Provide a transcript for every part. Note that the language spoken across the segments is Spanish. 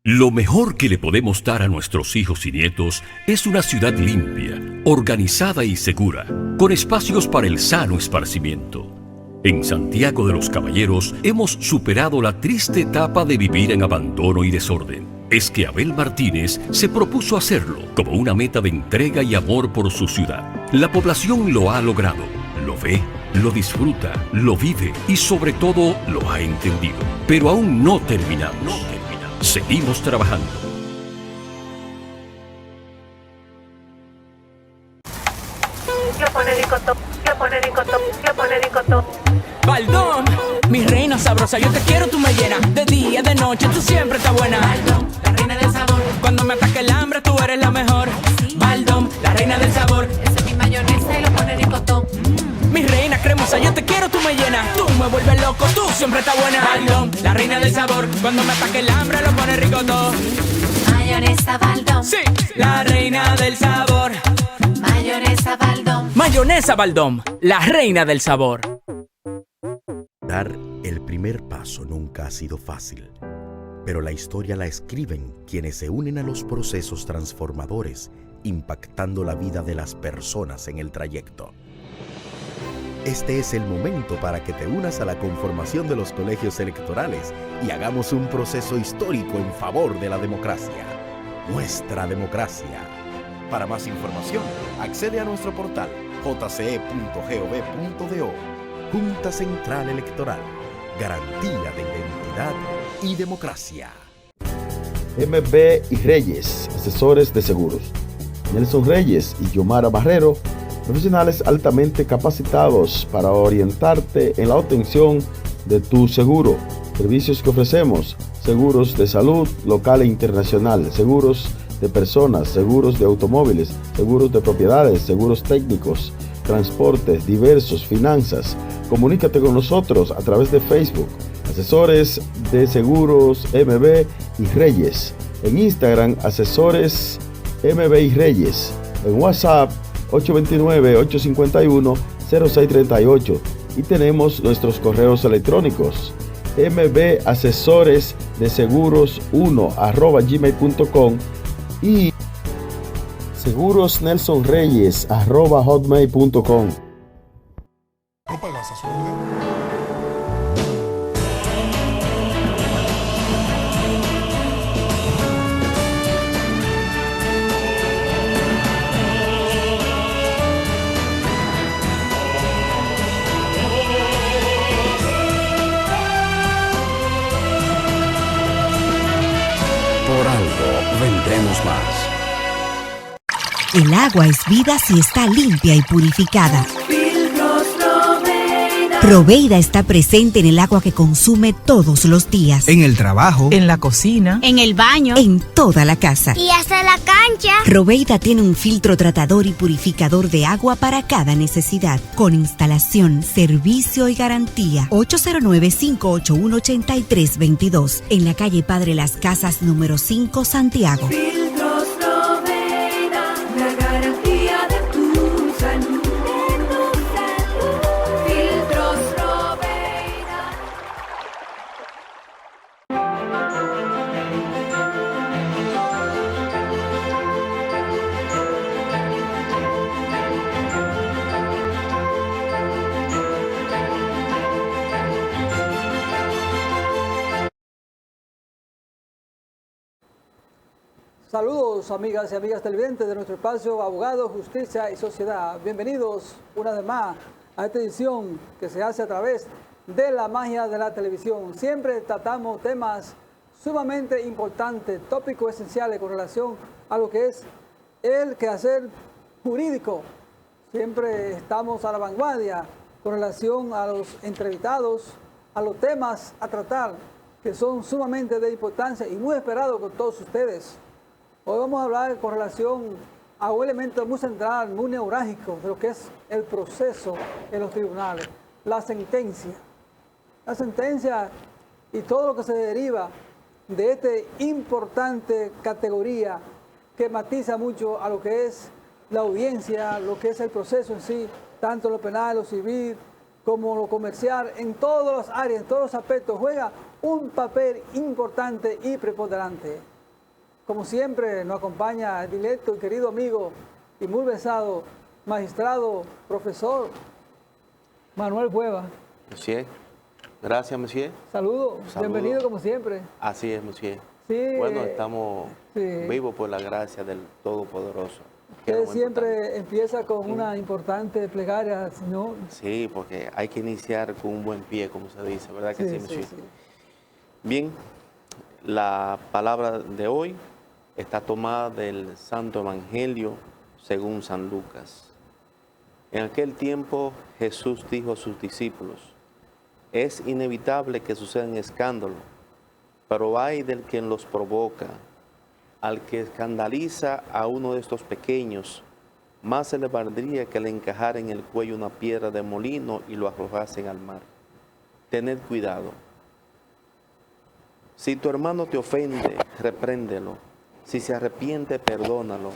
Lo mejor que le podemos dar a nuestros hijos y nietos es una ciudad limpia, organizada y segura, con espacios para el sano esparcimiento. En Santiago de los Caballeros hemos superado la triste etapa de vivir en abandono y desorden. Es que Abel Martínez se propuso hacerlo como una meta de entrega y amor por su ciudad. La población lo ha logrado, lo ve, lo disfruta, lo vive y sobre todo lo ha entendido. Pero aún no terminamos. Seguimos trabajando. Baldón, mi reina sabrosa, yo te quiero, tú me llenas. De día, de noche, tú siempre estás buena. Baldón, la reina del sabor. Cuando me ataque el hambre, tú eres la mejor. Baldón, la reina del sabor. Esa es mi mayonesa y lo pone ricotón. Mi reina cremosa, yo te quiero, tú me llenas. Tú me vuelves loco, tú siempre estás buena. Baldón, la reina del sabor. Cuando me ataque el hambre, lo pone ricotón. Mayonesa Baldón. Sí, la reina del sabor. Mayonesa Baldón. Mayonesa Baldón, la reina del sabor. Dar el primer paso nunca ha sido fácil, pero la historia la escriben quienes se unen a los procesos transformadores, impactando la vida de las personas en el trayecto. Este es el momento para que te unas a la conformación de los colegios electorales y hagamos un proceso histórico en favor de la democracia. Nuestra democracia. Para más información, accede a nuestro portal jce.gov.do. Junta Central Electoral. Garantía de identidad y democracia. MB y Reyes, asesores de seguros. Nelson Reyes y Yomara Barrero, profesionales altamente capacitados para orientarte en la obtención de tu seguro. Servicios que ofrecemos: seguros de salud local e internacional, seguros de personas, seguros de automóviles, seguros de propiedades, seguros técnicos, transportes diversos, finanzas. Comunícate con nosotros a través de Facebook, Asesores de Seguros MB y Reyes. En Instagram, Asesores MB y Reyes. En WhatsApp, 829-851-0638. Y tenemos nuestros correos electrónicos: mbasesoresdeseguros1@gmail.com y segurosnelsonreyes@hotmail.com. No pagas a su mujer. Por algo vendremos más. El agua es vida si está limpia y purificada. Proveida está presente en el agua que consume todos los días. En el trabajo, En la cocina, En el baño. En toda la casa. Y hasta la cancha. Proveida tiene un filtro tratador y purificador de agua para cada necesidad, con instalación, servicio y garantía. 809-581-8322, en la calle Padre Las Casas, número 5, Santiago. Filtros Proveida, la garantía de tu salud. Filtros Proveida. Saludos, amigas y amigas televidentes de nuestro espacio Abogado, Justicia y Sociedad. Bienvenidos una vez más a esta edición que se hace a través de la magia de la televisión. Siempre tratamos temas sumamente importantes, tópicos esenciales con relación a lo que es el quehacer jurídico. Siempre estamos a la vanguardia con relación a los entrevistados, a los temas a tratar, que son sumamente de importancia y muy esperados por todos ustedes. Hoy vamos a hablar con relación a un elemento muy central, muy neurálgico de lo que es el proceso en los tribunales, la sentencia. La sentencia y todo lo que se deriva de esta importante categoría que matiza mucho a lo que es la audiencia, lo que es el proceso en sí, tanto lo penal, lo civil, como lo comercial, en todas las áreas, en todos los aspectos, juega un papel importante y preponderante. Como siempre, nos acompaña el directo y querido amigo y muy besado magistrado, profesor Manuel Cueva. Monsieur, gracias, monsieur. Saludos, Saludo. Bienvenido como siempre. Así es, monsieur. Sí, Bueno, estamos sí. vivos por la gracia del Todopoderoso. Usted siempre empieza con una importante plegaria al Señor. Sí, porque hay que iniciar con un buen pie, como se dice, ¿verdad que sí, monsieur? Sí. Bien, la palabra de hoy está tomada del Santo Evangelio según San Lucas. En aquel tiempo Jesús dijo a sus discípulos: es inevitable que sucedan escándalos, pero ay del que los provoca. Al que escandaliza a uno de estos pequeños, más se le valdría que le encajara en el cuello una piedra de molino y lo arrojasen al mar. Tened cuidado. Si tu hermano te ofende, repréndelo. Si se arrepiente, perdónalo.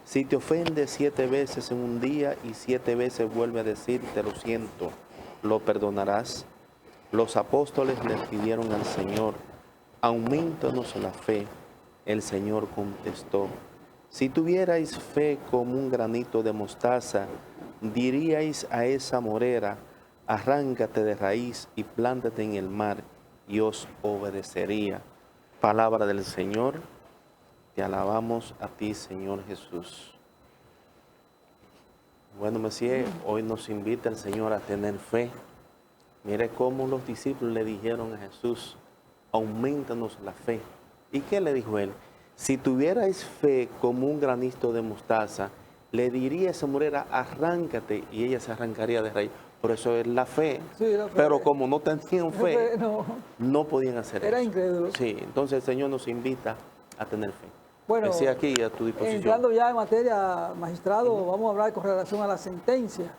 Si te ofende 7 veces en un día y 7 veces vuelve a decirte lo siento, ¿lo perdonarás? Los apóstoles le pidieron al Señor: aumentanos la fe. El Señor contestó: si tuvierais fe como un granito de mostaza, diríais a esa morera: arráncate de raíz y plántate en el mar, y os obedecería. Palabra del Señor. Te alabamos a ti, Señor Jesús. Bueno, Mesías, hoy nos invita el Señor a tener fe. Mire cómo los discípulos le dijeron a Jesús: aumentanos la fe. ¿Y qué le dijo él? Si tuvierais fe como un granito de mostaza, le diría a esa morera: arráncate, y ella se arrancaría de raíz. Por eso es la fe. Sí, la fe. Pero como no tenían fe, no podían hacer eso. Era incrédulo. Sí, entonces el Señor nos invita a tener fe. Bueno, Decía aquí a tu disposición. entrando ya en materia, magistrado, vamos a hablar con relación a la sentencia.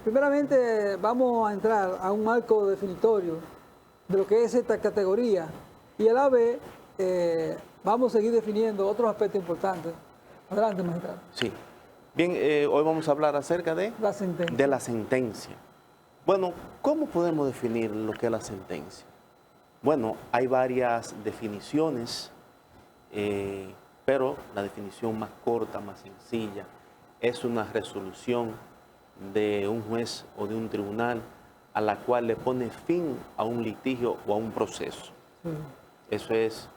Primeramente, vamos a entrar a un marco definitorio de lo que es esta categoría y a la vez vamos a seguir definiendo otros aspectos importantes. Adelante, magistrado. Sí. Bien, hoy vamos a hablar acerca de la sentencia. Bueno, ¿cómo podemos definir lo que es la sentencia? Bueno, hay varias definiciones. Pero la definición más corta, más sencilla, es una resolución de un juez o de un tribunal a la cual le pone fin a un litigio o a un proceso. Eso es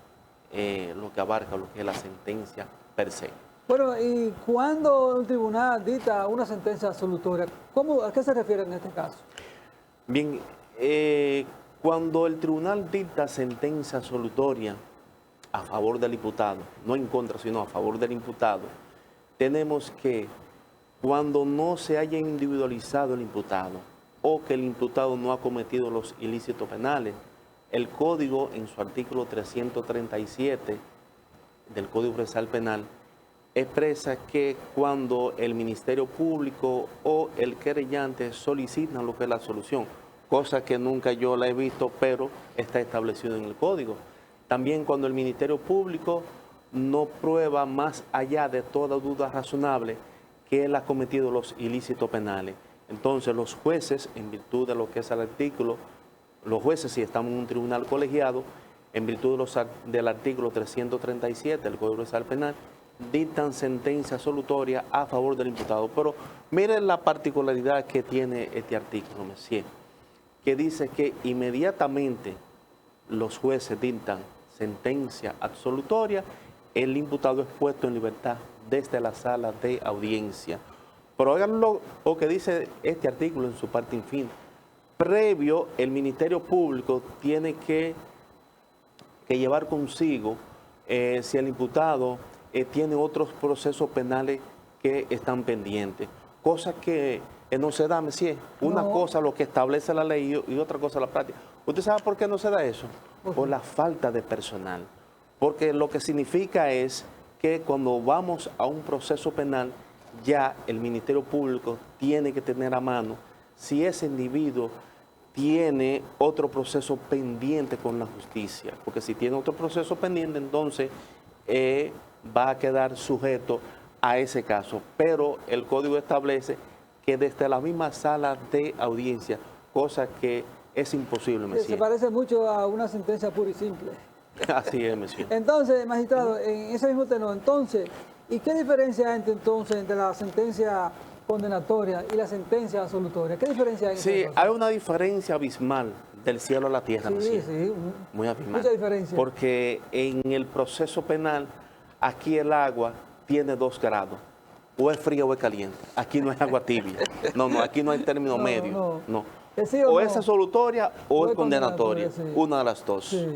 lo que abarca lo que es la sentencia per se. Bueno, y cuando un tribunal dicta una sentencia absolutoria, ¿a qué se refiere en este caso? Bien, cuando el tribunal dicta sentencia absolutoria a favor del imputado, no en contra, sino a favor del imputado, tenemos que cuando no se haya individualizado el imputado o que el imputado no ha cometido los ilícitos penales, el Código en su artículo 337 del Código Procesal Penal expresa que cuando el Ministerio Público o el querellante solicitan lo que es la absolución, cosa que nunca yo la he visto, pero está establecido en el Código. También cuando el Ministerio Público no prueba más allá de toda duda razonable que él ha cometido los ilícitos penales. Entonces los jueces, en virtud de lo que es el artículo, los jueces si estamos en un tribunal colegiado, en virtud del artículo 337 del Código Procesal Penal, dictan sentencia absolutoria a favor del imputado. Pero miren la particularidad que tiene este artículo, Messier, que dice que inmediatamente los jueces dictan sentencia absolutoria, el imputado es puesto en libertad desde la sala de audiencia. Pero oigan lo que dice este artículo en su parte infin. Previo, el Ministerio Público tiene que llevar consigo si el imputado tiene otros procesos penales que están pendientes. Cosa que no se da, Messier. Una cosa lo que establece la ley y otra cosa la práctica. ¿Usted sabe por qué no se da eso? Por la falta de personal. Porque lo que significa es que cuando vamos a un proceso penal, ya el Ministerio Público tiene que tener a mano si ese individuo tiene otro proceso pendiente con la justicia. Porque si tiene otro proceso pendiente, entonces va a quedar sujeto a ese caso. Pero el Código establece que desde la misma sala de audiencia, cosa que es imposible, Messier. Se parece mucho a una sentencia pura y simple. Así es, monsieur. Entonces, magistrado, en ese mismo tenor, entonces, ¿y qué diferencia hay entre la sentencia condenatoria y la sentencia absolutoria? ¿Qué diferencia hay? Sí, hay una diferencia abismal del cielo a la tierra, Sí, monsieur. sí, Muy abismal. mucha diferencia. Porque en el proceso penal, aquí el agua tiene 2 grados. O es fría o es caliente. Aquí no hay agua tibia. No, aquí no hay término No, medio. No. ¿Es sí O no? es absolutoria o es condenatoria. sí. Una de las dos. Sí.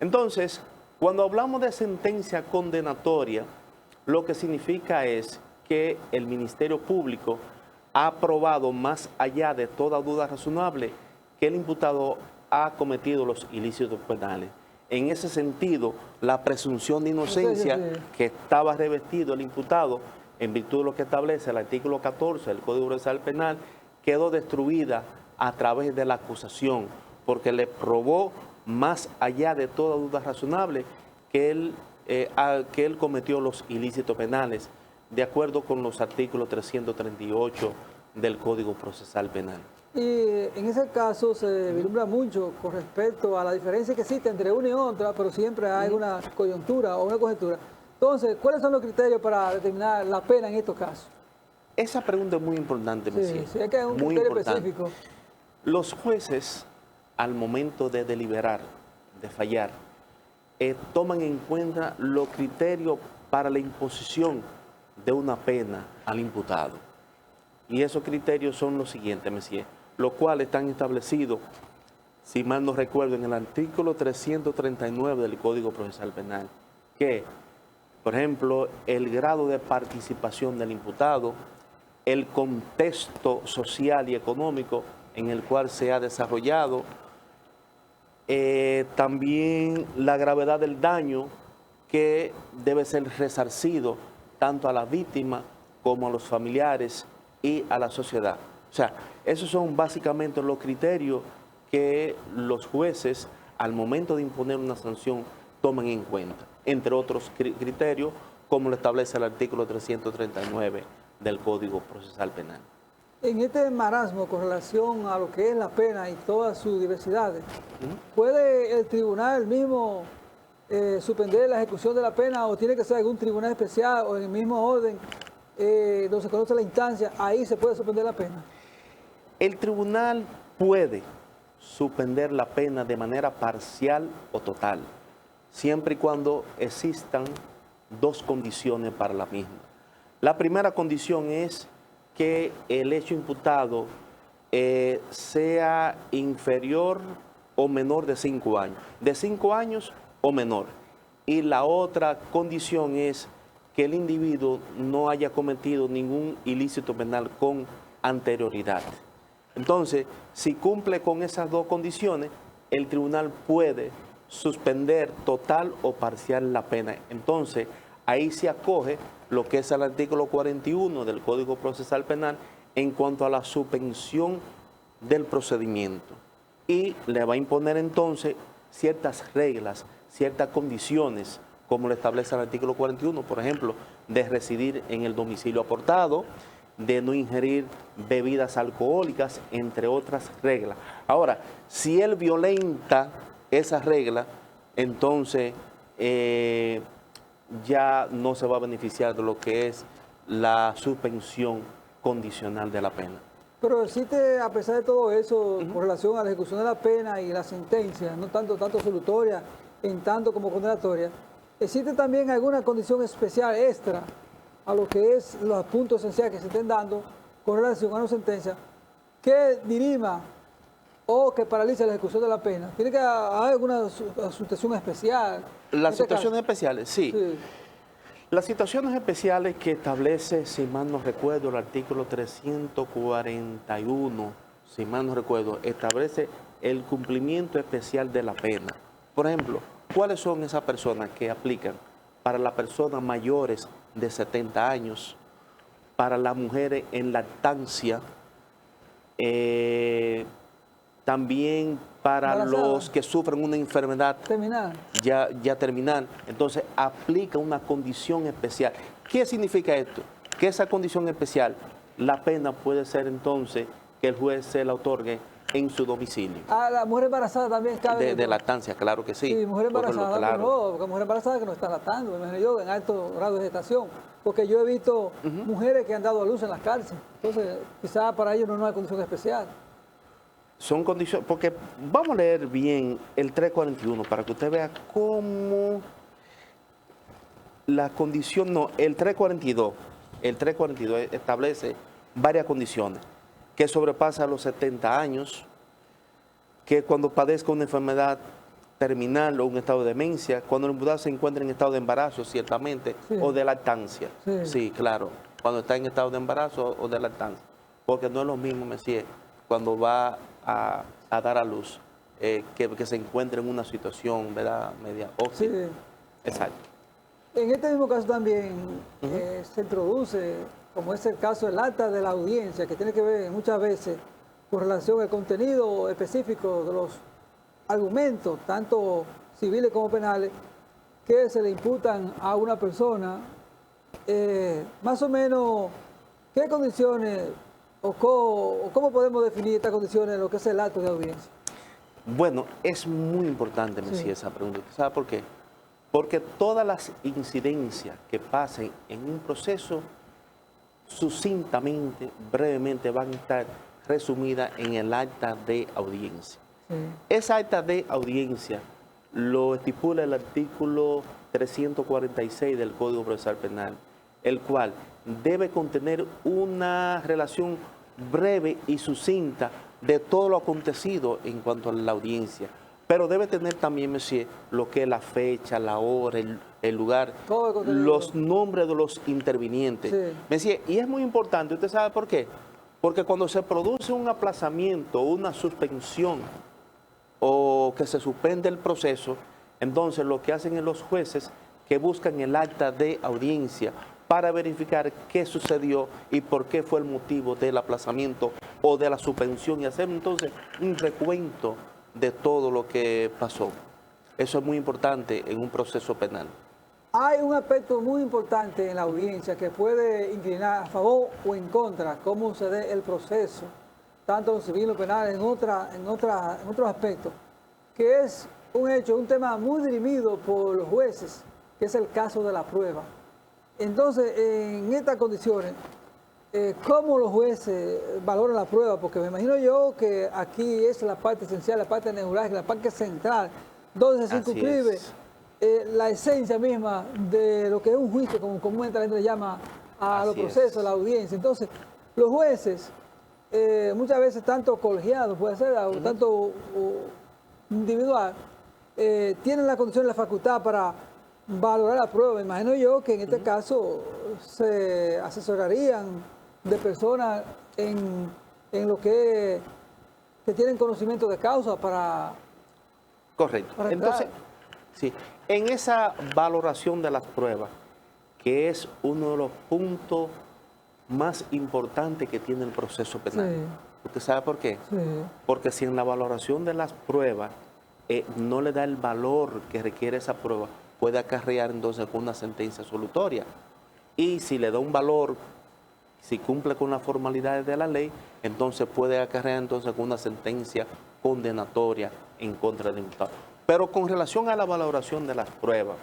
Entonces, cuando hablamos de sentencia condenatoria, lo que significa es que el Ministerio Público ha probado más allá de toda duda razonable que el imputado ha cometido los ilícitos penales. En ese sentido, la presunción de inocencia Sí. que estaba revestido el imputado en virtud de lo que establece el artículo 14 del Código Procesal Penal, quedó destruida a través de la acusación, porque le probó más allá de toda duda razonable que él cometió los ilícitos penales, de acuerdo con los artículos 338 del Código Procesal Penal. Y en ese caso se vislumbra mucho con respecto a la diferencia que existe entre una y otra, pero siempre hay una coyuntura o una conjetura. Entonces, ¿cuáles son los criterios para determinar la pena en estos casos? Esa pregunta es muy importante, monsieur. Sí, es que hay un Muy criterio importante. específico. Los jueces, al momento de deliberar, de fallar, toman en cuenta los criterios para la imposición de una pena al imputado. Y esos criterios son los siguientes, monsieur, los cuales están establecidos, si mal no recuerdo, en el artículo 339 del Código Procesal Penal, que, por ejemplo, el grado de participación del imputado, el contexto social y económico en el cual se ha desarrollado, también la gravedad del daño que debe ser resarcido tanto a la víctima como a los familiares y a la sociedad. O sea, esos son básicamente los criterios que los jueces al momento de imponer una sanción toman en cuenta, entre otros criterios como lo establece el artículo 339 del Código Procesal Penal. En este marasmo con relación a lo que es la pena y todas sus diversidades, ¿puede el tribunal mismo suspender la ejecución de la pena o tiene que ser algún tribunal especial o en el mismo orden donde se conoce la instancia, ahí se puede suspender la pena? El tribunal puede suspender la pena de manera parcial o total, siempre y cuando existan 2 condiciones para la misma. La primera condición es que el hecho imputado sea inferior o menor de 5 años, de 5 años o menor. Y la otra condición es que el individuo no haya cometido ningún ilícito penal con anterioridad. Entonces, si cumple con esas 2 condiciones, el tribunal puede suspender total o parcial la pena. Entonces, ahí se acoge lo que es el artículo 41 del Código Procesal Penal en cuanto a la suspensión del procedimiento. Y le va a imponer entonces ciertas reglas, ciertas condiciones, como lo establece el artículo 41, por ejemplo, de residir en el domicilio aportado, de no ingerir bebidas alcohólicas, entre otras reglas. Ahora, si él violenta esa regla, entonces ya no se va a beneficiar de lo que es la suspensión condicional de la pena. Pero existe, a pesar de todo eso, con relación a la ejecución de la pena y la sentencia, no tanto absolutoria, en tanto como condenatoria, ¿existe también alguna condición especial extra a lo que es los puntos esenciales que se estén dando con relación a una sentencia que dirima o que paralice la ejecución de la pena? ¿Tiene que haber alguna situación especial? Las situaciones especiales, sí. Sí. Las situaciones especiales que establece, si mal no recuerdo, el artículo 341, si mal no recuerdo, establece el cumplimiento especial de la pena. Por ejemplo, ¿cuáles son esas personas que aplican? Para las personas mayores de 70 años, para las mujeres en lactancia, también para los que sufren una enfermedad terminal. Ya terminal. Entonces, aplica una condición especial. ¿Qué significa esto? Que esa condición especial, la pena puede ser entonces que el juez se la otorgue en su domicilio. A la mujer embarazada también cabe. De lactancia, claro que sí. Sí, mujer embarazada, claro. no, porque mujer embarazada que no está lactando, me imagino yo, en alto grado de gestación. Porque yo he visto mujeres que han dado a luz en las cárceles. Entonces, quizás para ellos no hay condición especial. Son condiciones, porque vamos a leer bien el 341 para que usted vea cómo la condición, no, el 342 establece varias condiciones, que sobrepasa los 70 años, que cuando padezca una enfermedad terminal o un estado de demencia, cuando el imputado se encuentra en estado de embarazo, ciertamente, o de lactancia. Sí, claro, cuando está en estado de embarazo o de lactancia, porque no es lo mismo, Messier, cuando va a dar a luz, que se encuentre en una situación, ¿verdad?, media óptima. Sí. Exacto. En este mismo caso también se introduce, como es el caso del acta de la audiencia, que tiene que ver muchas veces con relación al contenido específico de los argumentos, tanto civiles como penales, que se le imputan a una persona. Más o menos, ¿qué condiciones o cómo podemos definir estas condiciones en lo que es el acto de audiencia? Bueno, es muy importante, Messier, esa pregunta. ¿Sabe por qué? Porque todas las incidencias que pasen en un proceso, sucintamente, brevemente, van a estar resumidas en el acta de audiencia. Esa acta de audiencia lo estipula el artículo 346 del Código Procesal Penal, el cual debe contener una relación breve y sucinta de todo lo acontecido en cuanto a la audiencia. Pero debe tener también, Messier, lo que es la fecha, la hora, el lugar, los nombres de los intervinientes. Sí. Messier, y es muy importante, ¿usted sabe por qué? Porque cuando se produce un aplazamiento, una suspensión, o que se suspende el proceso, entonces lo que hacen es los jueces que buscan el acta de audiencia para verificar qué sucedió y por qué fue el motivo del aplazamiento o de la suspensión, y hacer entonces un recuento de todo lo que pasó. Eso es muy importante en un proceso penal. Hay un aspecto muy importante en la audiencia que puede inclinar a favor o en contra cómo se dé el proceso, tanto en civil o penal, en otros aspectos, que es un hecho, un tema muy dirimido por los jueces, que es el caso de la prueba. Entonces, en estas condiciones, ¿cómo los jueces valoran la prueba? Porque me imagino yo que aquí es la parte esencial, la parte neurálgica, la parte central, donde se circunscribe la esencia misma de lo que es un juicio, como comúnmente la gente le llama a los procesos, a la audiencia. Entonces, los jueces, muchas veces tanto colegiados, puede ser, o tanto individual, tienen la condición y la facultad para valorar la prueba. Me imagino yo que en este caso se asesorarían de personas en lo que tienen conocimiento de causa para... Correcto. Para entonces, sí, en esa valoración de las pruebas, que es uno de los puntos más importantes que tiene el proceso penal. Sí. ¿Usted sabe por qué? Sí. Porque si en la valoración de las pruebas no le da el valor que requiere esa prueba, puede acarrear entonces con una sentencia absolutoria. Y si le da un valor, si cumple con las formalidades de la ley, entonces puede acarrear entonces con una sentencia condenatoria en contra del imputado. Pero con relación a la valoración de las pruebas,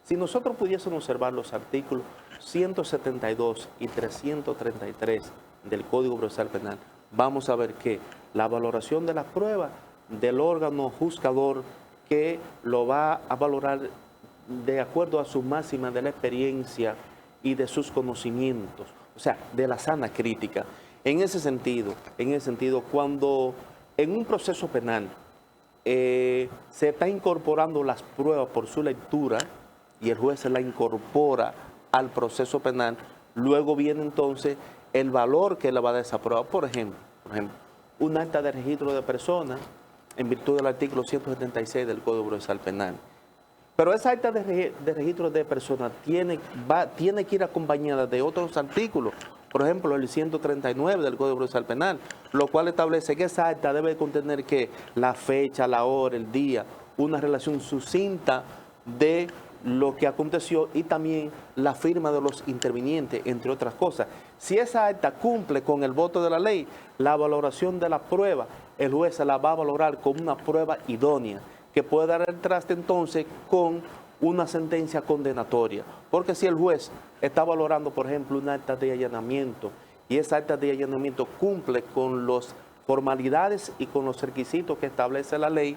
si nosotros pudiésemos observar los artículos 172 y 333 del Código Procesal Penal, vamos a ver que la valoración de las pruebas del órgano juzgador que lo va a valorar de acuerdo a su máxima de la experiencia y de sus conocimientos, o sea, de la sana crítica. En ese sentido, cuando en un proceso penal se está incorporando las pruebas por su lectura y el juez se la incorpora al proceso penal, luego viene entonces el valor que le va a dar esa prueba. Por ejemplo, un acta de registro de personas en virtud del artículo 176 del Código Procesal Penal. Pero esa acta de registro de personas tiene que ir acompañada de otros artículos, por ejemplo, el 139 del Código Procesal Penal, lo cual establece que esa acta debe contener que la fecha, la hora, el día, una relación sucinta de lo que aconteció y también la firma de los intervinientes, entre otras cosas. Si esa acta cumple con el voto de la ley, la valoración de la prueba, el juez se la va a valorar como una prueba idónea, que puede dar el traste entonces con una sentencia condenatoria. Porque si el juez está valorando, por ejemplo, una acta de allanamiento, y esa acta de allanamiento cumple con las formalidades y con los requisitos que establece la ley,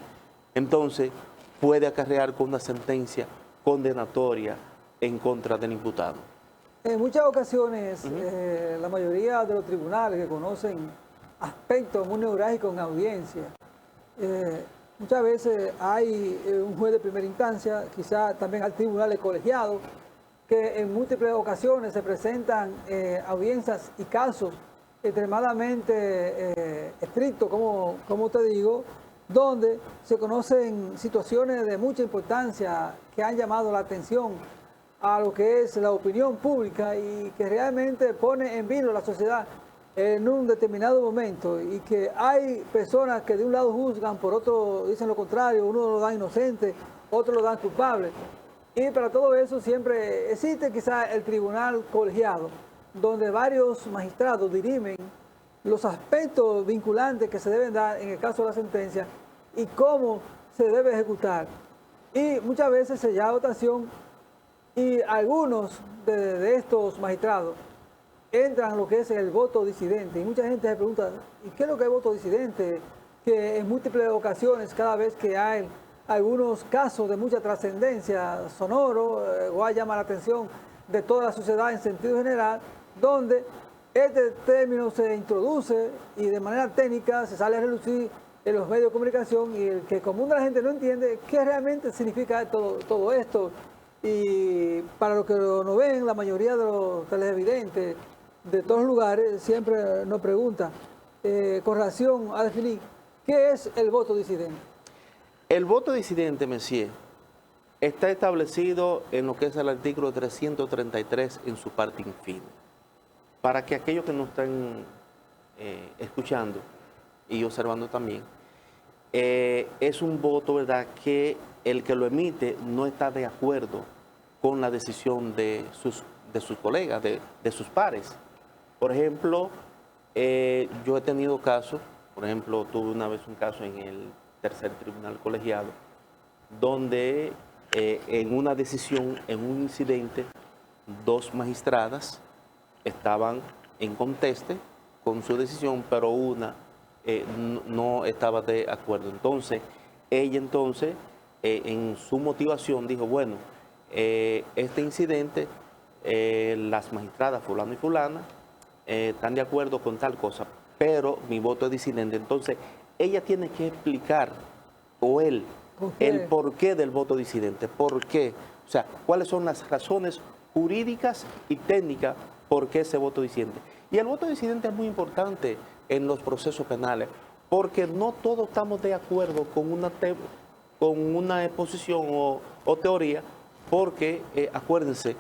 entonces puede acarrear con una sentencia condenatoria en contra del imputado. En muchas ocasiones, la mayoría de los tribunales que conocen aspectos muy neurálgicos en audiencia, muchas veces hay un juez de primera instancia, quizá también hay tribunales colegiados, que en múltiples ocasiones se presentan audiencias y casos extremadamente estrictos, como te digo, donde se conocen situaciones de mucha importancia que han llamado la atención a lo que es la opinión pública y que realmente pone en vilo a la sociedad en un determinado momento, y que hay personas que de un lado juzgan, por otro dicen lo contrario, uno lo da inocente, otro lo dan culpable. Y para todo eso siempre existe quizá el tribunal colegiado, donde varios magistrados dirimen los aspectos vinculantes que se deben dar en el caso de la sentencia y cómo se debe ejecutar. Y muchas veces se llama votación, y algunos de estos magistrados entran en lo que es el voto disidente. Y mucha gente se pregunta, ¿y qué es lo que es voto disidente? Que en múltiples ocasiones, cada vez que hay algunos casos de mucha trascendencia sonoro, llama la atención de toda la sociedad en sentido general, donde este término se introduce y de manera técnica se sale a relucir en los medios de comunicación, y el que común de la gente no entiende qué realmente significa todo esto. Y para los que no ven, la mayoría de los televidentes de todos los lugares siempre nos preguntan con relación a definir qué es el voto disidente. El voto disidente, Messier, está establecido en lo que es el artículo 333 en su parte infine. Para que aquellos que nos están escuchando y observando también, es un voto, ¿verdad?, que el que lo emite no está de acuerdo con la decisión de sus colegas, de sus pares. Por ejemplo, yo he tenido casos, por ejemplo, tuve una vez un caso en el tercer tribunal colegiado, donde en una decisión, en un incidente, dos magistradas estaban en conteste con su decisión, pero una no estaba de acuerdo. Entonces, ella en su motivación dijo, bueno, este incidente, las magistradas fulano y fulana están de acuerdo con tal cosa, pero mi voto es disidente. Entonces, ella tiene que explicar, o él, el porqué del voto disidente. ¿Por qué? O sea, cuáles son las razones jurídicas y técnicas por qué ese voto disidente. Y el voto disidente es muy importante en los procesos penales, porque no todos estamos de acuerdo con una exposición o teoría, porque acuérdense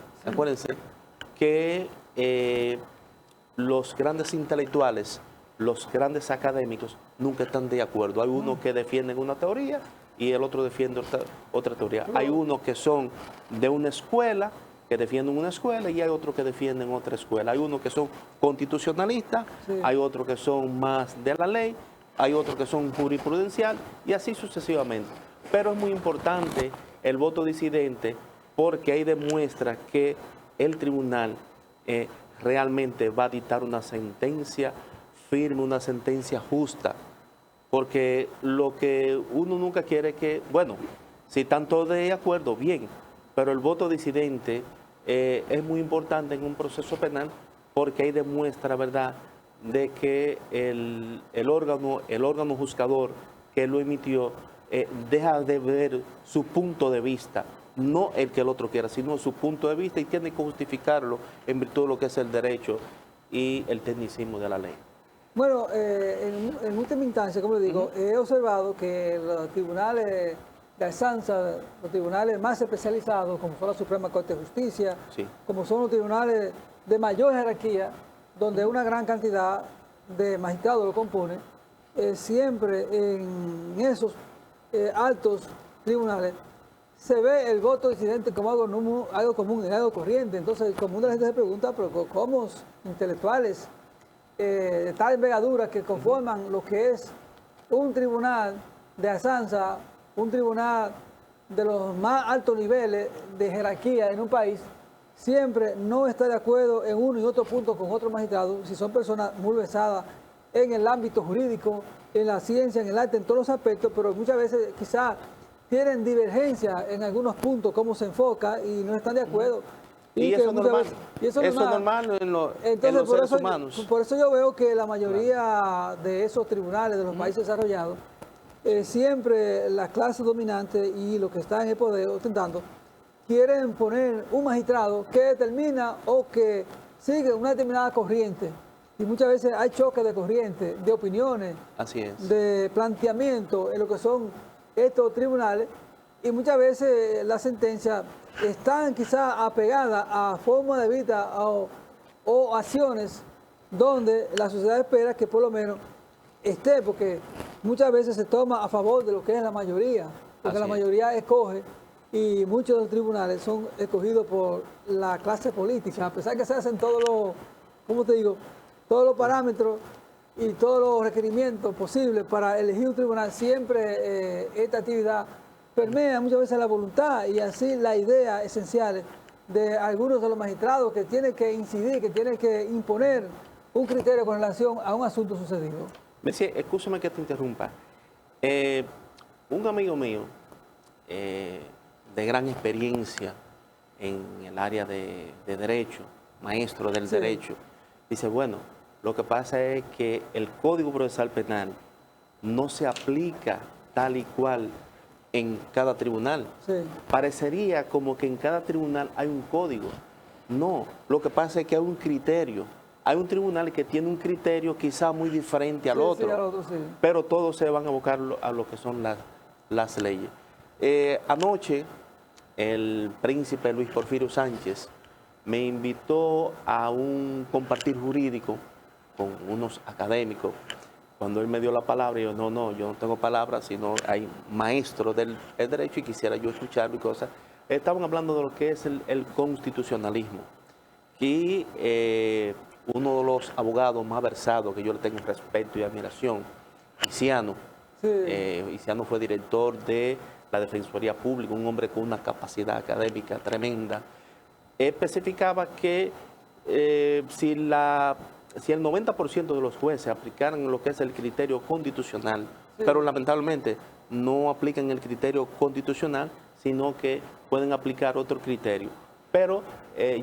que los grandes intelectuales, los grandes académicos nunca están de acuerdo. Hay unos que defienden una teoría y el otro defiende otra teoría. Hay unos que son de una escuela, que defienden una escuela, y hay otros que defienden otra escuela. Hay unos que son constitucionalistas, hay otros que son más de la ley, hay otros que son jurisprudencial, y así sucesivamente. Pero es muy importante el voto disidente, porque ahí demuestra que el tribunal realmente va a dictar una sentencia firme, una sentencia justa, porque lo que uno nunca quiere que, bueno, si están todos de acuerdo, bien, pero el voto disidente es muy importante en un proceso penal, porque ahí demuestra, ¿verdad?, de que el órgano juzgador que lo emitió deja de ver su punto de vista, no el que el otro quiera, sino su punto de vista, y tiene que justificarlo en virtud de lo que es el derecho y el tecnicismo de la ley. Bueno, en última instancia, como le digo, he observado que los tribunales de alzanza, los tribunales más especializados, como son la Suprema Corte de Justicia, como son los tribunales de mayor jerarquía, donde una gran cantidad de magistrados lo componen, siempre en esos altos tribunales se ve el voto disidente como algo común, algo corriente. Entonces, el común de la gente se pregunta, pero ¿cómo intelectuales de tal envergadura que conforman lo que es un tribunal de alzanza, un tribunal de los más altos niveles de jerarquía en un país, siempre no está de acuerdo en uno y otro punto con otro magistrado, si son personas muy versadas en el ámbito jurídico, en la ciencia, en el arte, en todos los aspectos, pero muchas veces quizás tienen divergencia en algunos puntos, cómo se enfoca y no están de acuerdo. Y eso es normal. Eso es normal en los seres humanos. Por eso yo veo que la mayoría de esos tribunales de los países desarrollados, siempre la clase dominante y los que están en el poder ostentando, quieren poner un magistrado que determina o que sigue una determinada corriente. Y muchas veces hay choques de corriente, de opiniones, así es, de planteamiento en lo que son estos tribunales. Y muchas veces las sentencias están quizás apegadas a formas de vida o acciones donde la sociedad espera que por lo menos esté, porque muchas veces se toma a favor de lo que es la mayoría, porque la mayoría escoge. Y muchos de los tribunales son escogidos por la clase política, a pesar que se hacen todos los, ¿cómo te digo?, todos los parámetros y todos los requerimientos posibles para elegir un tribunal, siempre esta actividad permea muchas veces la voluntad y así las ideas esenciales de algunos de los magistrados que tienen que incidir, que tienen que imponer un criterio con relación a un asunto sucedido. Messi, escúchame que te interrumpa. Un amigo mío de gran experiencia en el área de derecho, maestro del derecho, dice, bueno, lo que pasa es que el Código Procesal Penal no se aplica tal y cual en cada tribunal. Parecería como que en cada tribunal hay un código. No, lo que pasa es que hay un criterio. Hay un tribunal que tiene un criterio quizá muy diferente al otro, pero todos se van a abocar a lo que son las leyes. Anoche, el príncipe Luis Porfirio Sánchez me invitó a un compartir jurídico con unos académicos. Cuando él me dio la palabra, yo no tengo palabra, sino hay maestros del derecho y quisiera yo escucharlo y cosas. Estaban hablando de lo que es el constitucionalismo. Y uno de los abogados más versados que yo le tengo respeto y admiración, Isiano. Isiano fue director de la Defensoría Pública, un hombre con una capacidad académica tremenda. Especificaba que si el 90% de los jueces aplicaran lo que es el criterio constitucional, pero lamentablemente no aplican el criterio constitucional, sino que pueden aplicar otro criterio. Pero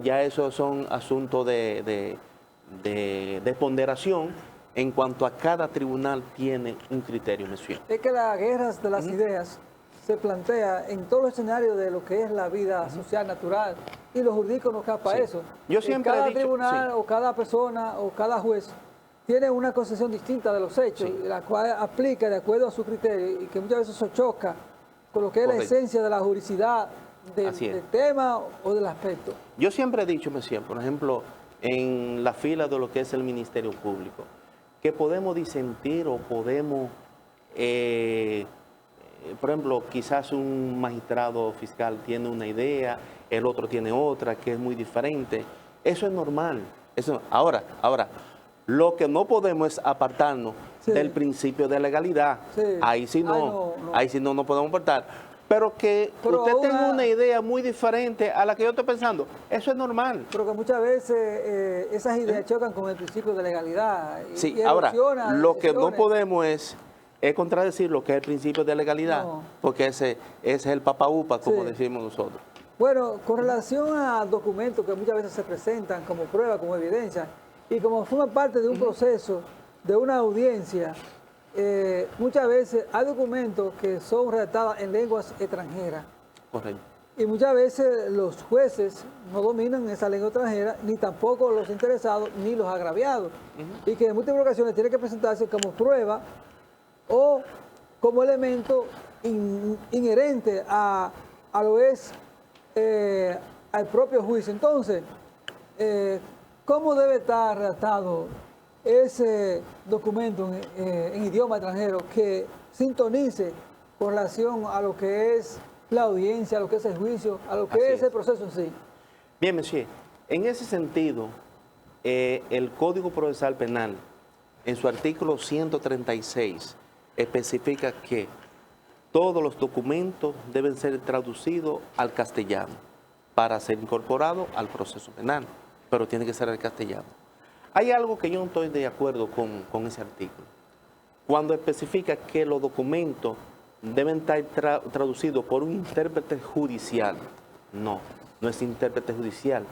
ya esos son asuntos de ponderación en cuanto a cada tribunal tiene un criterio, monsieur. Es que las guerras de las ideas se plantea en todo el escenario de lo que es la vida social natural y los jurídicos no escapa a eso. Yo siempre cada he dicho, tribunal o cada persona o cada juez tiene una concepción distinta de los hechos, la cual aplica de acuerdo a su criterio y que muchas veces eso choca con lo que es la esencia de la juridicidad del tema o del aspecto. Yo siempre he dicho, monsieur, por ejemplo, en la fila de lo que es el Ministerio Público, que podemos disentir o podemos, por ejemplo, quizás un magistrado fiscal tiene una idea, el otro tiene otra, que es muy diferente. Eso es normal. Ahora, lo que no podemos es apartarnos del principio de legalidad. Ahí sí ahí sí no podemos apartar. Pero que usted tenga una idea muy diferente a la que yo estoy pensando, eso es normal. Pero que muchas veces esas ideas chocan con el principio de legalidad. Sí, ahora, lo que no podemos es contradecir lo que es el principio de legalidad, porque ese es el papaupa, como decimos nosotros. Bueno, con relación a documentos que muchas veces se presentan como prueba, como evidencia, y como forman parte de un proceso, de una audiencia, muchas veces hay documentos que son redactados en lenguas extranjeras. Correcto. Y muchas veces los jueces no dominan esa lengua extranjera, ni tampoco los interesados, ni los agraviados. Y que en múltiples ocasiones tiene que presentarse como prueba o como elemento inherente a lo que es al propio juicio. Entonces, ¿cómo debe estar redactado ese documento en idioma extranjero que sintonice con relación a lo que es la audiencia, a lo que es el juicio, a lo que Así es el proceso en sí. Bien, monsieur, en ese sentido, el Código Procesal Penal, en su artículo 136, especifica que todos los documentos deben ser traducidos al castellano para ser incorporados al proceso penal, pero tiene que ser al castellano. Hay algo que yo no estoy de acuerdo con ese artículo. Cuando especifica que los documentos deben estar traducidos por un intérprete judicial. No es intérprete judicial,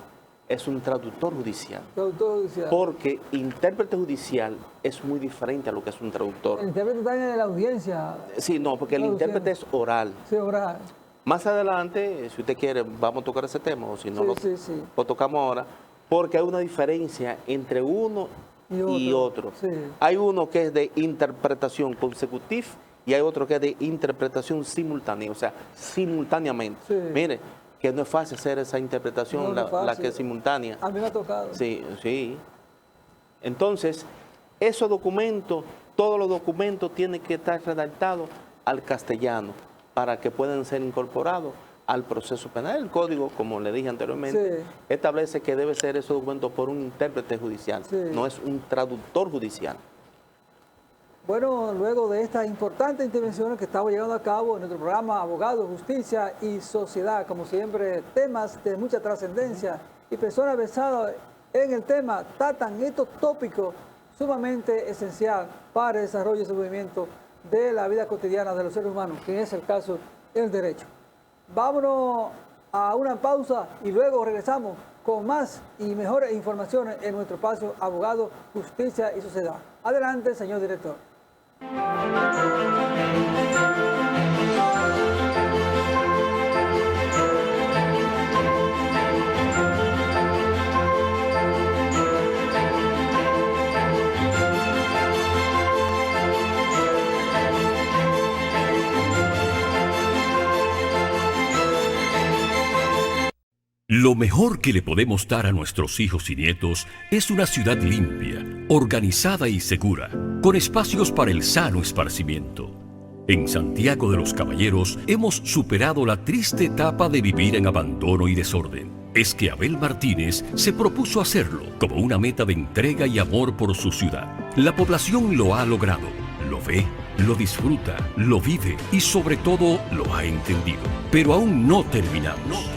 es un traductor judicial. Traductor judicial. Porque intérprete judicial es muy diferente a lo que es un traductor. El intérprete está en la audiencia. Sí, no, porque el intérprete es oral. Sí, oral. Más adelante, si usted quiere, vamos a tocar ese tema, o si no lo tocamos ahora, porque hay una diferencia entre uno y otro. Sí. Hay uno que es de interpretación consecutiva y hay otro que es de interpretación simultánea, o sea, simultáneamente. Sí. Mire, que no es fácil hacer esa interpretación, la que es simultánea. A mí me ha tocado. Sí. Entonces, esos documentos, todos los documentos tienen que estar redactados al castellano para que puedan ser incorporados al proceso penal. El código, como le dije anteriormente, establece que debe ser esos documentos por un intérprete judicial, no es un traductor judicial. Bueno, luego de estas importantes intervenciones que estamos llevando a cabo en nuestro programa Abogados, Justicia y Sociedad, como siempre, temas de mucha trascendencia y personas versadas en el tema tratan estos tópicos sumamente esencial para el desarrollo y desenvolvimiento de la vida cotidiana de los seres humanos, que es el caso del derecho. Vámonos a una pausa y luego regresamos con más y mejores informaciones en nuestro espacio Abogados, Justicia y Sociedad. Adelante, señor director. Lo mejor que le podemos dar a nuestros hijos y nietos es una ciudad limpia, organizada y segura, con espacios para el sano esparcimiento. En Santiago de los Caballeros hemos superado la triste etapa de vivir en abandono y desorden. Es que Abel Martínez se propuso hacerlo como una meta de entrega y amor por su ciudad. La población lo ha logrado, lo ve, lo disfruta, lo vive y sobre todo lo ha entendido. Pero aún no terminamos.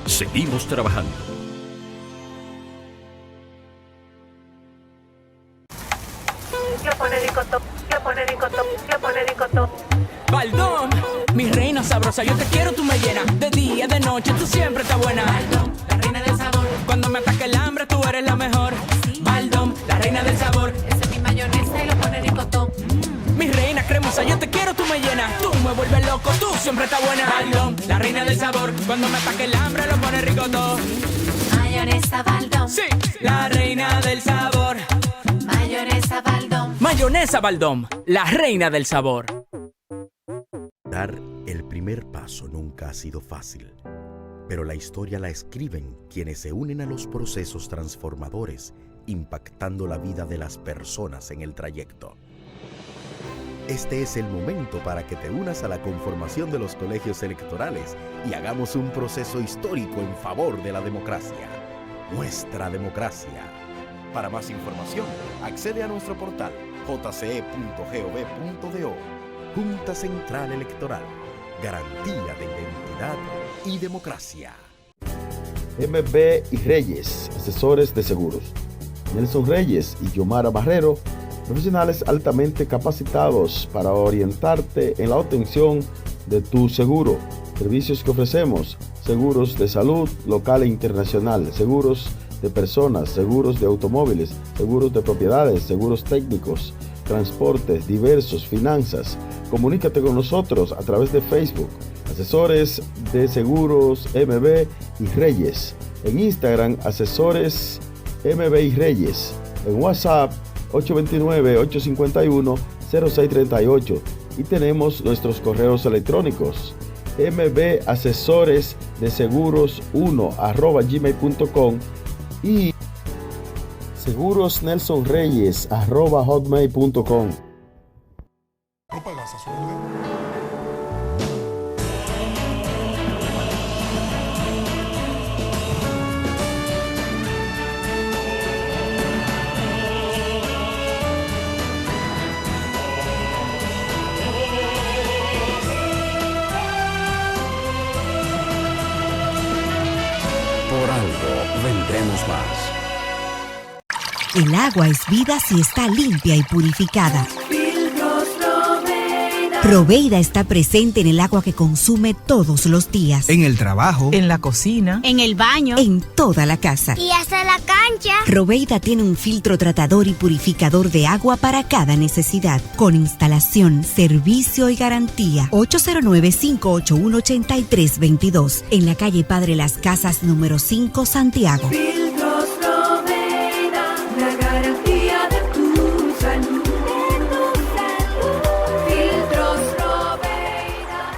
Seguimos trabajando. Baldón, mi reina sabrosa, yo te quiero, tú me llenas. De día, de noche, tú siempre estás buena. Baldón, la reina del sabor. Cuando me ataque el hambre, tú eres la mejor. Baldón, la reina del sabor. Ese es mi mayonesa y lo pone ricotón. Mi reina cremosa, yo te quiero, tú me llenas. Tú me vuelves loco, tú siempre estás buena. Baldón, la reina del sabor. Cuando me ataque el hambre, lo pone rico todo. Mayonesa Baldón. Sí, la reina del sabor. Mayonesa Baldón. Mayonesa Baldón, la reina del sabor. Dar el primer paso nunca ha sido fácil, pero la historia la escriben quienes se unen a los procesos transformadores, impactando la vida de las personas en el trayecto. Este es el momento para que te unas a la conformación de los colegios electorales y hagamos un proceso histórico en favor de la democracia. Nuestra democracia. Para más información, accede a nuestro portal jce.gov.do. Junta Central Electoral. Garantía de identidad y democracia. MB y Reyes, asesores de seguros. Nelson Reyes y Yomara Barrero, profesionales altamente capacitados para orientarte en la obtención de tu seguro. Servicios que ofrecemos: seguros de salud local e internacional, seguros de personas, seguros de automóviles, seguros de propiedades, seguros técnicos, transportes diversos, finanzas. Comunícate con nosotros a través de Facebook, Asesores de Seguros MB y Reyes. En Instagram, Asesores MB y Reyes. En WhatsApp, 829-851-0638. Y tenemos nuestros correos electrónicos: mbasesoresdeseguros1@gmail.com y segurosnelsonreyes@hotmail.com. No pagas a su orden. más. El agua es vida si está limpia y purificada. Filtros Loveira. Proveida está presente en el agua que consume todos los días. En el trabajo, En la cocina. En el baño. En toda la casa. Y hasta la cancha. Proveida tiene un filtro tratador y purificador de agua para cada necesidad, con instalación, servicio y garantía. 809-581-8322, en la calle Padre Las Casas, número 5, Santiago. Filtros Loveira. La garantía de tu salud. Filtros Loveira.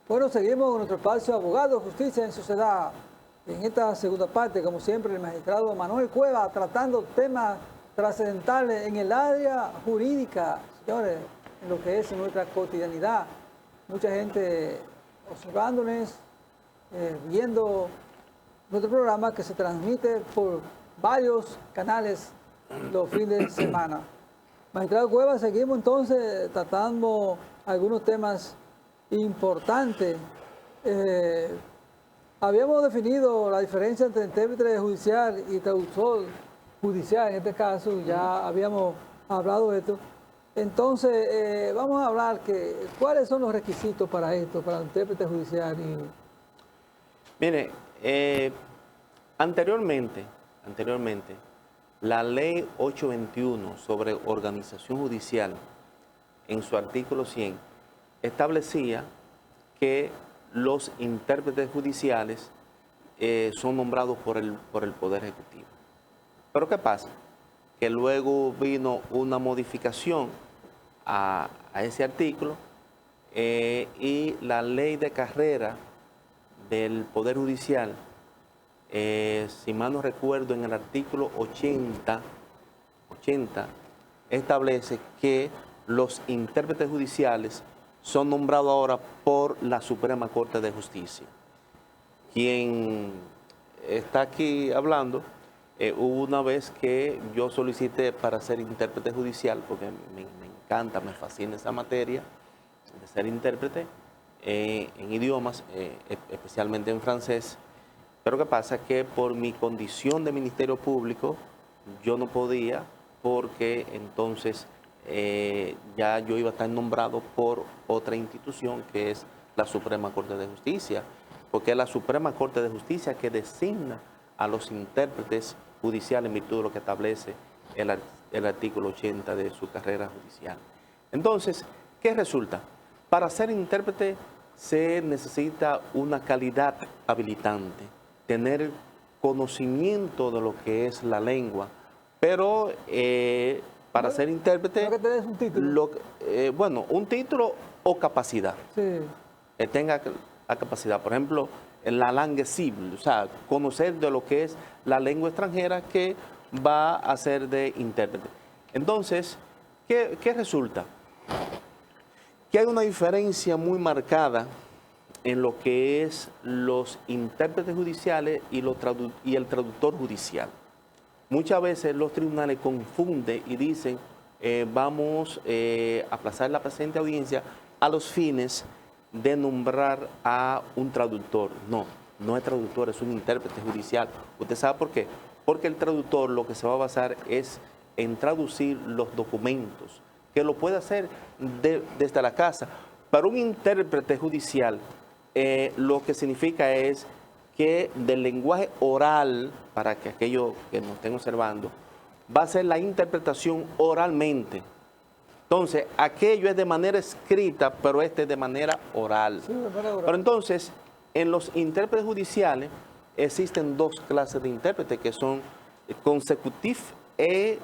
Bueno, seguimos con nuestro espacio Abogado, Justicia en Sociedad. En esta segunda parte, como siempre, el magistrado Manuel Cueva tratando temas trascendentales en el área jurídica, señores, en lo que es nuestra cotidianidad. Mucha gente observándonos, viendo nuestro programa que se transmite por varios canales los fines de semana. Magistrado Cueva, seguimos entonces tratando algunos temas importante. Habíamos definido la diferencia entre intérprete judicial y traductor judicial, en este caso ya habíamos hablado de esto. Entonces, vamos a hablar cuáles son los requisitos para esto, para el intérprete judicial. Mire, anteriormente, la ley 821 sobre organización judicial, en su artículo 100, establecía que los intérpretes judiciales son nombrados por el Poder Ejecutivo. Pero ¿qué pasa? Que luego vino una modificación a ese artículo y la ley de carrera del Poder Judicial, si mal no recuerdo, en el artículo 80 establece que los intérpretes judiciales son nombrados ahora por la Suprema Corte de Justicia. Quien está aquí hablando, hubo una vez que yo solicité para ser intérprete judicial, porque me encanta, me fascina esa materia de ser intérprete en idiomas, especialmente en francés. Pero ¿qué pasa? Que por mi condición de Ministerio Público, yo no podía, porque entonces ya yo iba a estar nombrado por otra institución que es la Suprema Corte de Justicia, porque es la Suprema Corte de Justicia que designa a los intérpretes judiciales en virtud de lo que establece el artículo 80 de su carrera judicial. Entonces, ¿qué resulta? Para ser intérprete se necesita una calidad habilitante, tener conocimiento de lo que es la lengua, pero para ser intérprete, ¿Lo que tenés un título? bueno, un título o capacidad. Sí. Tenga la capacidad, por ejemplo, en la langue cible, o sea, conocer de lo que es la lengua extranjera que va a ser de intérprete. Entonces, ¿qué resulta? Que hay una diferencia muy marcada en lo que es los intérpretes judiciales y el traductor judicial. Muchas veces los tribunales confunden y dicen, vamos a aplazar la presente audiencia a los fines de nombrar a un traductor. No es traductor, es un intérprete judicial. ¿Usted sabe por qué? Porque el traductor lo que se va a basar es en traducir los documentos, que lo puede hacer desde la casa. Para un intérprete judicial, lo que significa es que del lenguaje oral, para que aquellos que nos estén observando, va a ser la interpretación oralmente. Entonces, aquello es de manera escrita, pero este es de manera oral. Sí, de manera oral. Pero entonces, en los intérpretes judiciales existen dos clases de intérpretes que son consecutif y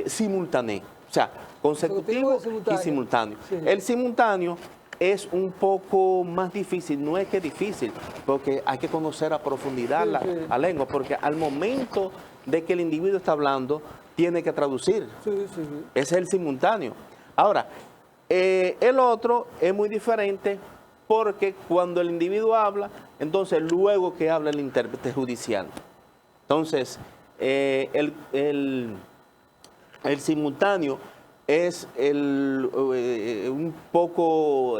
simultáneo. O sea, consecutivo y simultáneo. Sí. El simultáneo es un poco más difícil, no es que es difícil, porque hay que conocer a profundidad la lengua, porque al momento de que el individuo está hablando, tiene que traducir. Sí. Ese es el simultáneo. Ahora, el otro es muy diferente porque cuando el individuo habla, entonces luego que habla el intérprete judicial. Entonces, el simultáneo es un poco,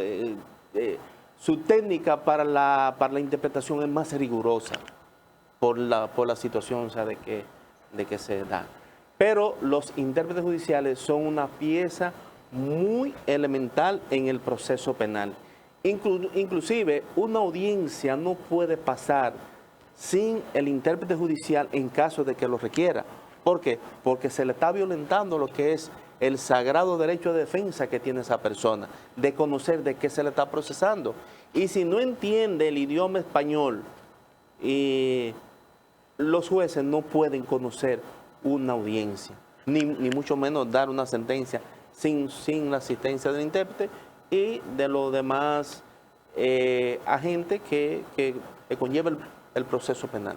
su técnica para la interpretación es más rigurosa por la situación, o sea, de que se da. Pero los intérpretes judiciales son una pieza muy elemental en el proceso penal. Inclusive, una audiencia no puede pasar sin el intérprete judicial en caso de que lo requiera. ¿Por qué? Porque se le está violentando lo que es el sagrado derecho de defensa que tiene esa persona, de conocer de qué se le está procesando. Y si no entiende el idioma español, los jueces no pueden conocer una audiencia, ni mucho menos dar una sentencia sin la asistencia del intérprete y de los demás agentes que conlleva el proceso penal.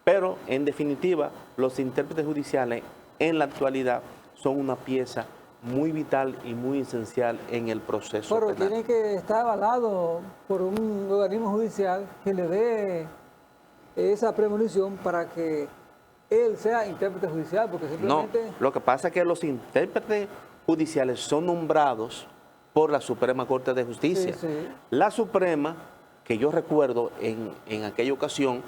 Pero, en definitiva, los intérpretes judiciales en la actualidad son una pieza muy vital y muy esencial en el proceso penal. Pero tiene que estar avalado por un organismo judicial que le dé esa premonición para que él sea intérprete judicial, porque simplemente... No, lo que pasa es que los intérpretes judiciales son nombrados por la Suprema Corte de Justicia. Sí, sí. La Suprema, que yo recuerdo en aquella ocasión,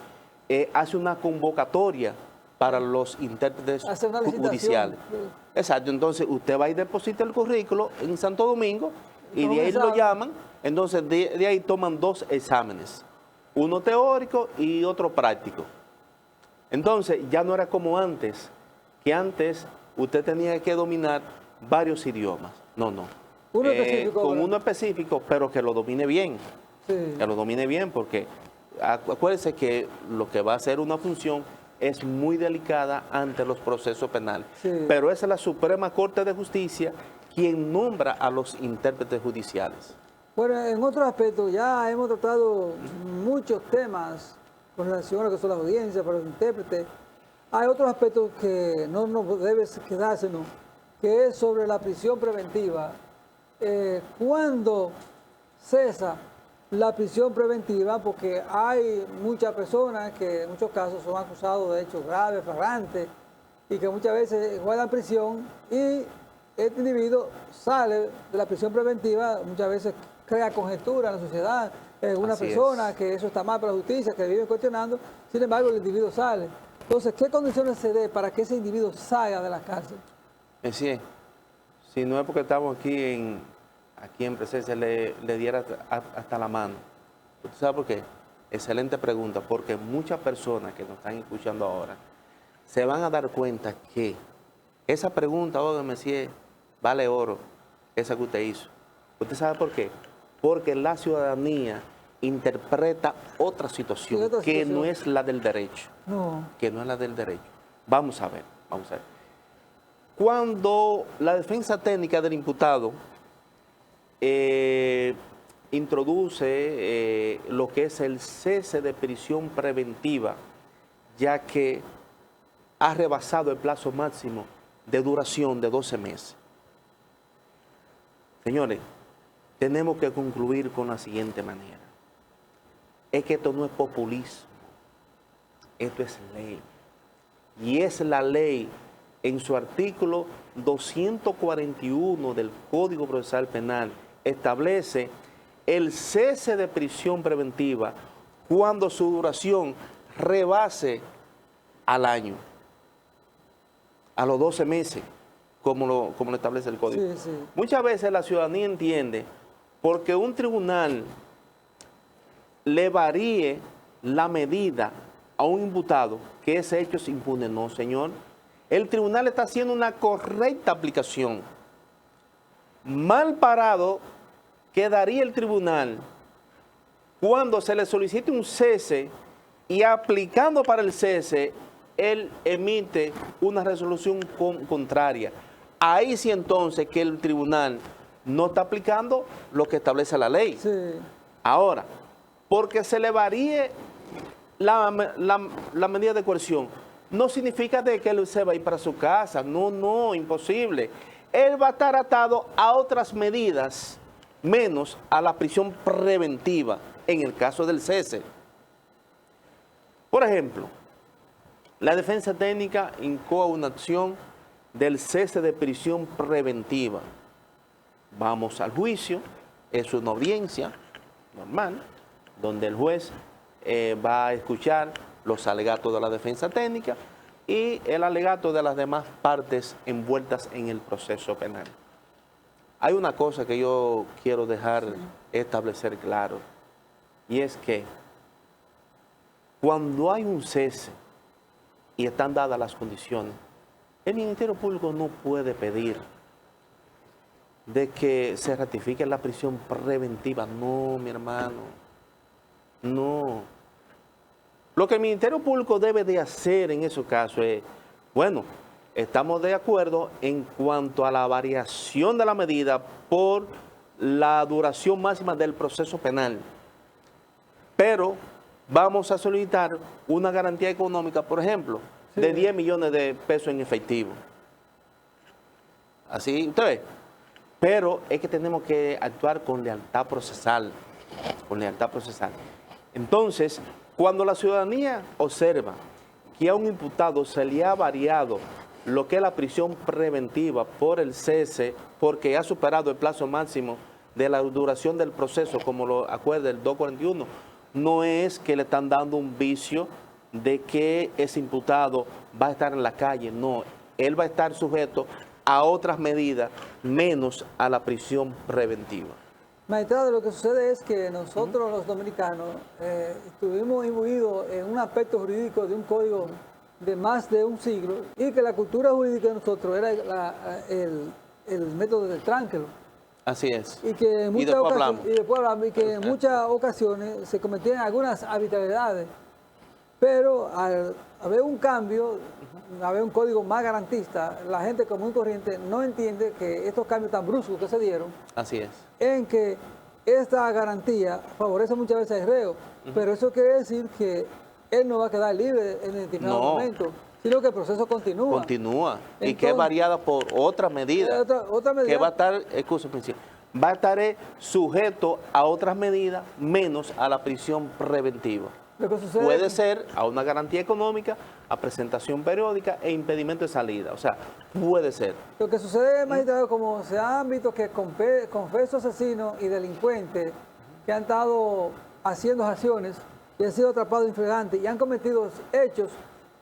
hace una convocatoria para los intérpretes judiciales. Exacto, entonces usted va y deposita el currículo en Santo Domingo y de ahí lo llaman, entonces de ahí toman 2 exámenes, uno teórico y otro práctico. Entonces ya no era como antes, que antes usted tenía que dominar varios idiomas. No. Uno específico. Con uno específico, pero que lo domine bien. Sí. Que lo domine bien, porque acuérdese que lo que va a ser una función es muy delicada ante los procesos penales. Sí. Pero es la Suprema Corte de Justicia quien nombra a los intérpretes judiciales. Bueno, en otro aspecto, ya hemos tratado muchos temas con relación a lo que son las audiencias para los intérpretes. Hay otros aspectos que no nos debe quedársenos, que es sobre la prisión preventiva. ¿Cuándo cesa la prisión preventiva? Porque hay muchas personas que en muchos casos son acusados de hechos graves, flagrantes, y que muchas veces guardan prisión y este individuo sale de la prisión preventiva, muchas veces crea conjetura en la sociedad, una persona que eso está mal para la justicia, que vive cuestionando, sin embargo el individuo sale. Entonces, ¿qué condiciones se dé para que ese individuo salga de la cárcel? Así es. Si no es porque estamos aquí en presencia, le diera hasta la mano. ¿Usted sabe por qué? Excelente pregunta, porque muchas personas que nos están escuchando ahora se van a dar cuenta que esa pregunta, Messi, vale oro, esa que usted hizo. ¿Usted sabe por qué? Porque la ciudadanía interpreta otra situación, que no es la del derecho. No. Que no es la del derecho. Vamos a ver. Cuando la defensa técnica del imputado introduce lo que es el cese de prisión preventiva, ya que ha rebasado el plazo máximo de duración de 12 meses. Señores, tenemos que concluir con la siguiente manera. Es que esto no es populismo, esto es ley. Y es la ley en su artículo 241 del Código Procesal Penal, establece el cese de prisión preventiva cuando su duración rebase al año, a los 12 meses, como lo establece el Código. Sí, sí. Muchas veces la ciudadanía entiende porque un tribunal le varíe la medida a un imputado que ese hecho se impune. No, señor. El tribunal está haciendo una correcta aplicación. Mal parado quedaría el tribunal cuando se le solicite un cese y aplicando para el cese, él emite una resolución contraria. Ahí sí entonces que el tribunal no está aplicando lo que establece la ley. Sí. Ahora, porque se le varíe la medida de coerción, no significa de que él se va a ir para su casa. No, imposible. Él va a estar atado a otras medidas menos a la prisión preventiva en el caso del cese. Por ejemplo, la defensa técnica incoa una acción del cese de prisión preventiva. Vamos al juicio, es una audiencia normal, donde el juez va a escuchar los alegatos de la defensa técnica y el alegato de las demás partes envueltas en el proceso penal. Hay una cosa que yo quiero dejar establecer claro, y es que cuando hay un cese y están dadas las condiciones, el Ministerio Público no puede pedir de que se ratifique la prisión preventiva. No, mi hermano, no. Lo que el Ministerio Público debe de hacer en esos casos es, bueno, estamos de acuerdo en cuanto a la variación de la medida por la duración máxima del proceso penal, pero vamos a solicitar una garantía económica, por ejemplo, de 10 millones de pesos en efectivo. Así, usted ve. Pero es que tenemos que actuar con lealtad procesal. Con lealtad procesal. Entonces, cuando la ciudadanía observa que a un imputado se le ha variado lo que es la prisión preventiva por el cese, porque ha superado el plazo máximo de la duración del proceso, como lo acuerda el 241, no es que le están dando un vicio de que ese imputado va a estar en la calle, no, él va a estar sujeto a otras medidas menos a la prisión preventiva. Magistrado, lo que sucede es que nosotros los dominicanos estuvimos imbuidos en un aspecto jurídico de un código de más de un siglo y que la cultura jurídica de nosotros era el método del tránquelo. Así es. Y que en muchas después hablamos. Y que en muchas ocasiones se cometían algunas arbitrariedades, pero al haber un cambio, haber un código más garantista, la gente común y corriente no entiende que estos cambios tan bruscos que se dieron, así es, en que esta garantía favorece muchas veces al reo, pero eso quiere decir que él no va a quedar libre en determinado momento, sino que el proceso continúa. Continúa. Entonces, y que es variada por otra medida. Otra medida. Que va a estar, va a estar sujeto a otras medidas menos a la prisión preventiva. Puede ser a una garantía económica, a presentación periódica e impedimento de salida. O sea, puede ser. Lo que sucede, magistrado, como se han visto que confesos asesinos y delincuentes que han estado haciendo acciones y han sido atrapados infragantes y han cometido hechos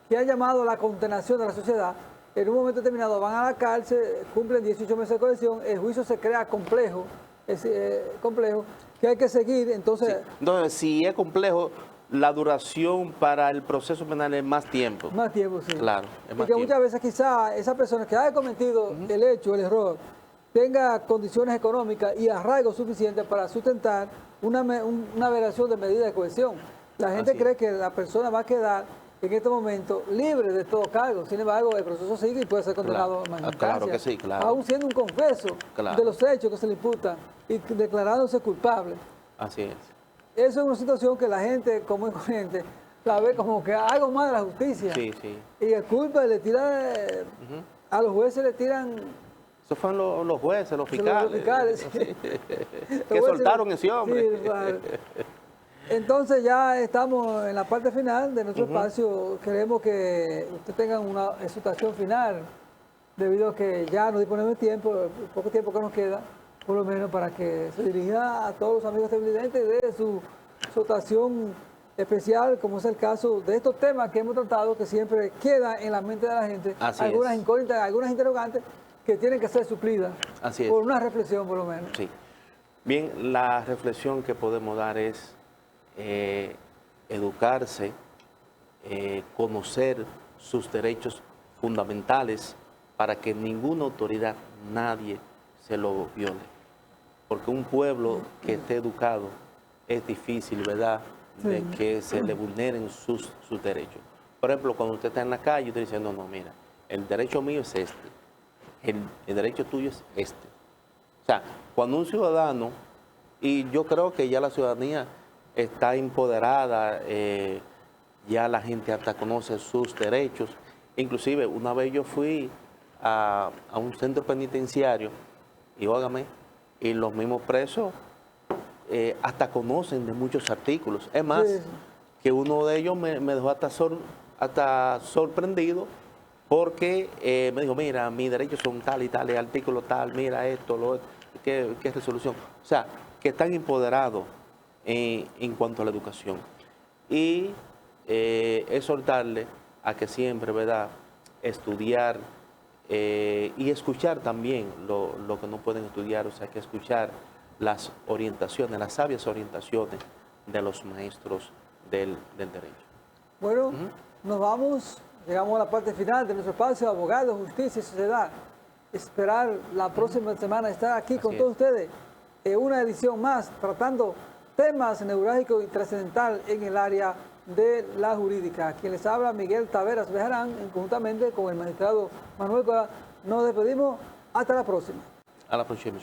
que han llamado a la condenación de la sociedad, en un momento determinado van a la cárcel, cumplen 18 meses de coerción, el juicio se crea complejo, que hay que seguir, entonces... Sí. Entonces, si es complejo, la duración para el proceso penal es más tiempo. Más tiempo, sí. Claro, es más y que muchas veces quizá esa persona que haya cometido el hecho, el error, tenga condiciones económicas y arraigo suficiente para sustentar una variación de medida de coerción. La gente cree que la persona va a quedar en este momento libre de todo cargo. Sin embargo, el proceso sigue y puede ser condenado más instancia. Claro que sí, claro. Aún siendo un confeso de los hechos que se le imputan y declarándose culpable. Así es. Eso es una situación que la gente común y corriente la ve como que algo más de la justicia. Sí, sí. Y el culpa le tira, a los jueces le tiran... Esos fueron los jueces, los fiscales. Los fiscales, sí. Que soltaron ese hombre. Sí, vale. Entonces ya estamos en la parte final de nuestro espacio. Queremos que usted tenga una exhortación final, debido a que ya no disponemos de tiempo, el poco tiempo que nos queda, por lo menos para que se dirija a todos los amigos televidentes de su exhortación especial, como es el caso de estos temas que hemos tratado, que siempre queda en la mente de la gente. Así algunas es. incógnitas, algunas interrogantes que tienen que ser suplidas. Así es. Por una reflexión, por lo menos. Sí. Bien, la reflexión que podemos dar es educarse, conocer sus derechos fundamentales para que ninguna autoridad, nadie se lo viole. Porque un pueblo que esté educado es difícil, ¿verdad?, de que se le vulneren sus derechos. Por ejemplo, cuando usted está en la calle, usted dice, no, mira, el derecho mío es este, el derecho tuyo es este. O sea, cuando un ciudadano, y yo creo que ya la ciudadanía está empoderada, ya la gente hasta conoce sus derechos. Inclusive, una vez yo fui a un centro penitenciario y, óigame, y los mismos presos hasta conocen de muchos artículos. Es más, Sí. que uno de ellos me dejó hasta sorprendido porque me dijo, mira, mis derechos son tal y tal, el artículo tal, mira esto, qué resolución. O sea, que están empoderados en cuanto a la educación. Y exhortarle a que siempre, ¿verdad?, estudiar y escuchar también lo que no pueden estudiar, o sea, que escuchar las orientaciones, las sabias orientaciones de los maestros del derecho. Bueno, nos vamos, llegamos a la parte final de nuestro espacio, Abogados, Justicia y Sociedad. Esperar la próxima semana estar aquí con todos ustedes en una edición más, tratando temas neurálgicos y trascendental en el área de la jurídica. Quien les habla, Miguel Taveras Bejarán, conjuntamente con el magistrado Manuel Cora. Nos despedimos. Hasta la próxima. A la próxima.